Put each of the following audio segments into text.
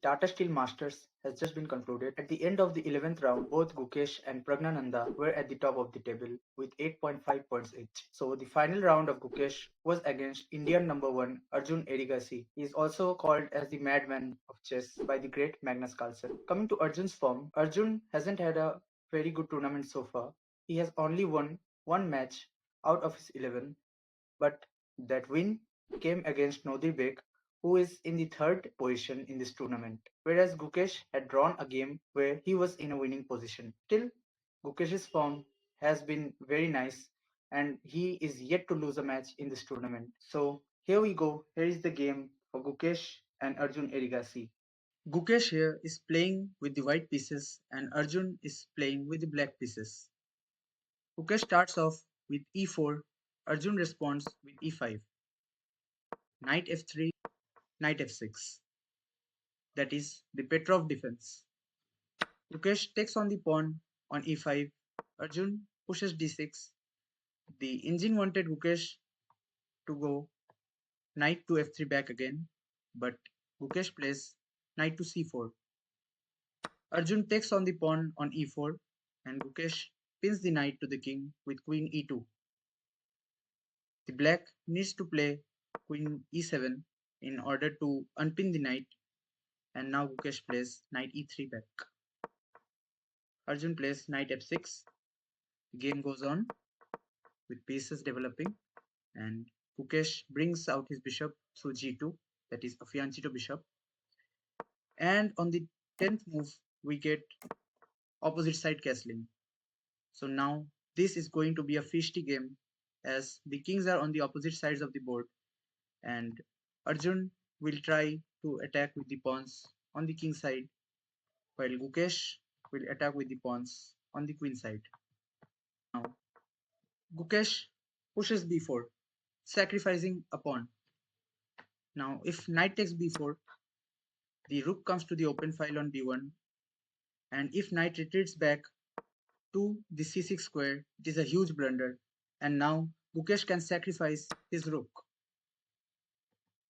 Tata Steel Masters has just been concluded. At the end of the 11th round, both Gukesh and Pragnananda were at the top of the table with 8.5 points each. So the final round of Gukesh was against Indian number 1 Arjun Erigaisi. He is also called as the madman of chess by the great Magnus Carlsen. Coming to Arjun's form, Arjun hasn't had a very good tournament so far. He has only won one match out of his 11, but that win came against Nodir Beg, who is in the third position in this tournament, whereas Gukesh had drawn a game where he was in a winning position. Still, Gukesh's form has been very nice and he is yet to lose a match in this tournament. So here we go. Here is the game for Gukesh and Arjun Erigasi. Gukesh here is playing with the white pieces and Arjun is playing with the black pieces. Gukesh starts off with e4, Arjun responds with e5, knight f3, knight f6. That is the Petrov defense. Gukesh takes on the pawn on e5, Arjun pushes d6. The engine wanted Gukesh to go knight to f3 back again, but Gukesh plays knight to c4. Arjun takes on the pawn on e4 and Gukesh pins the knight to the king with queen e2. The black needs to play queen e7 in order to unpin the knight, and now Gukesh plays knight e3 back. Arjun plays knight f6. The game goes on with pieces developing, and Gukesh brings out his bishop through g2, that is a fianchetto bishop. And on the 10th move, we get opposite side castling. So now this is going to be a feisty game as the kings are on the opposite sides of the board, and Arjun will try to attack with the pawns on the king side, while Gukesh will attack with the pawns on the queen side. Now Gukesh pushes b4, sacrificing a pawn. Now if knight takes b4, the rook comes to the open file on b1, and if knight retreats back to the c6 square, it is a huge blunder, and now Gukesh can sacrifice his rook.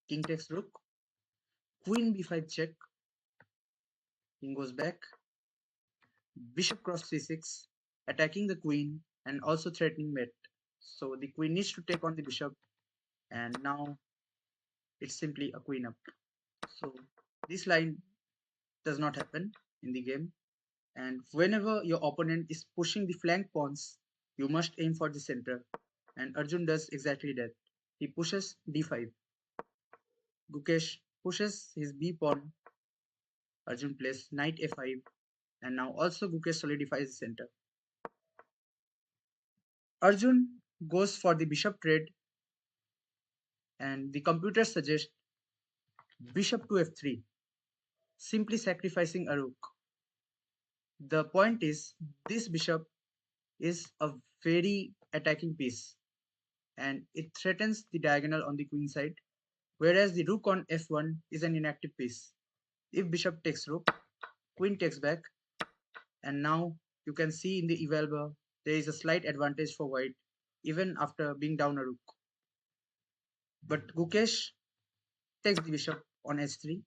King takes rook, queen b5 check, king goes back, bishop cross c6, attacking the queen and also threatening mate. So the queen needs to take on the bishop, and now it's simply a queen up. So this line does not happen in the game, and whenever your opponent is pushing the flank pawns, you must aim for the center, and Arjun does exactly that. He pushes d5. Gukesh pushes his b pawn. Arjun plays knight a5, and now also Gukesh solidifies the center. Arjun goes for the bishop trade, and the computer suggests bishop to f3, simply sacrificing a rook. The point is, this bishop is a very attacking piece, and it threatens the diagonal on the queen side, whereas the rook on f1 is an inactive piece. If bishop takes rook, queen takes back, and now you can see in the eval bar there is a slight advantage for white even after being down a rook. But Gukesh takes the bishop on h3.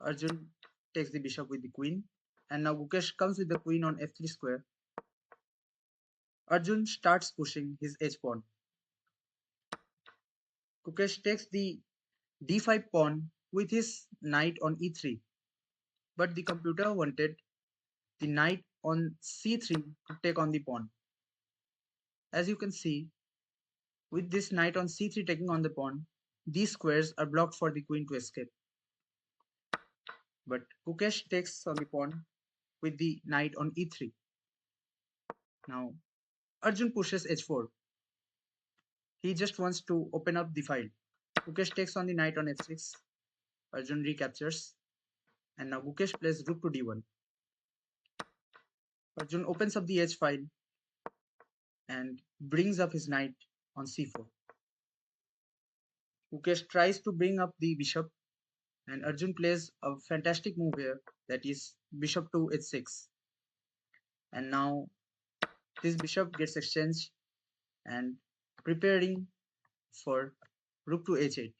Arjun takes the bishop with the queen, and now Gukesh comes with the queen on f3 square. Arjun starts pushing his h pawn. Gukesh takes the d5 pawn with his knight on e3, but the computer wanted the knight on c3 to take on the pawn. As you can see, with this knight on c3 taking on the pawn, these squares are blocked for the queen to escape. But Gukesh takes on the pawn with the knight on e3. Now Arjun pushes h4. He just wants to open up the file. Gukesh takes on the knight on f6. Arjun recaptures. And now Gukesh plays rook to d1. Arjun opens up the h file and brings up his knight on c4. Gukesh tries to bring up the bishop, and Arjun plays a fantastic move here, that is bishop to h6. And now this bishop gets exchanged and preparing for rook to h8.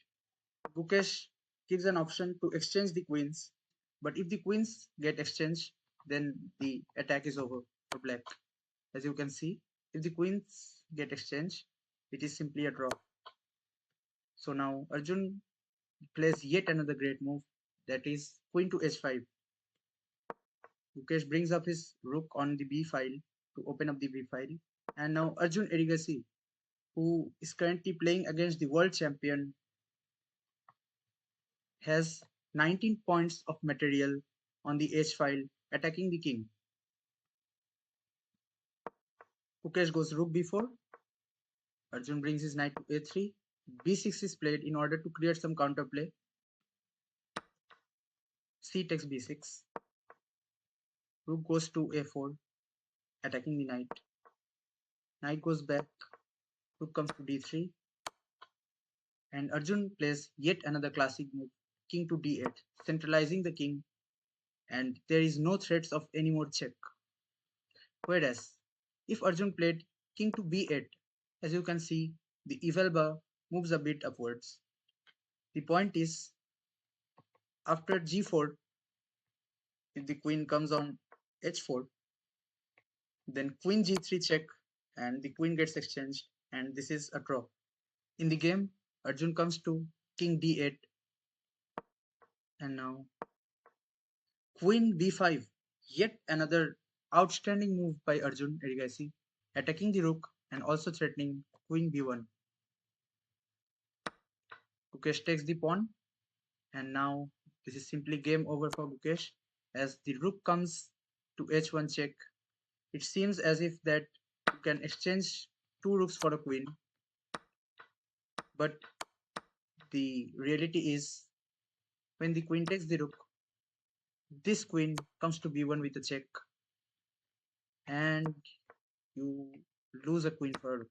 Gukesh gives an option to exchange the queens, But if the queens get exchanged, then the attack is over for black. As you can see, if the queens get exchanged, it is simply a draw. So now Arjun plays yet another great move, that is queen to h5. Gukesh brings up his rook on the b file to open up the b file. And now Arjun Erigaisi, who is currently playing against the world champion, has 19 points of material on the h file attacking the king. Gukesh goes rook b4. Arjun brings his knight to a3. b6 is played in order to create some counterplay. C takes b6. Rook goes to a4, attacking the knight. Knight goes back. Rook comes to d3. And Arjun plays yet another classic move, king to d8, centralizing the king, and there is no threats of any more check. Whereas, if Arjun played king to b8, as you can see, the eval bar moves a bit upwards. The point is, after g4, if the queen comes on h4, then queen g3 check, and the queen gets exchanged, and this is a draw. In the game, Arjun comes to king d8, and now queen b5, yet another outstanding move by Arjun Erigaisi, attacking the rook and also threatening queen b1. Gukesh takes the pawn, and now this is simply game over for Gukesh as the rook comes to h1 check. It seems as if that you can exchange two rooks for a queen, but the reality is when the queen takes the rook, this queen comes to b1 with a check, and you lose a queen for a rook.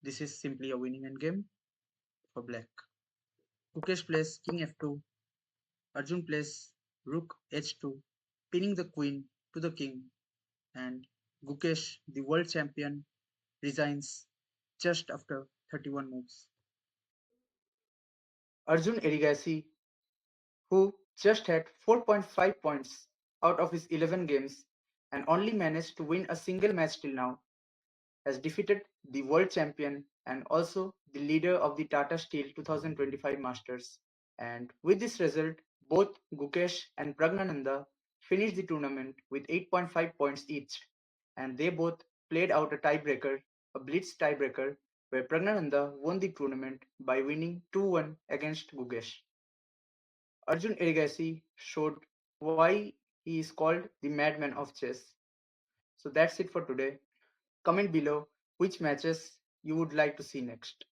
This is simply a winning endgame for black. Gukesh plays king f2, Arjun plays rook h2, pinning the queen to the king, and Gukesh, the world champion, resigns just after 31 moves. Arjun Erigaisi, who just had 4.5 points out of his 11 games and only managed to win a single match till now, has defeated the world champion and also the leader of the Tata Steel 2025 Masters. And with this result, both Gukesh and Pragnananda finished the tournament with 8.5 points each, and they both played out a tiebreaker, a blitz tiebreaker, where Pragnananda won the tournament by winning 2-1 against Gukesh. Arjun Erigaisi showed why he is called the madman of chess. So that's it for today. Comment below which matches you would like to see next.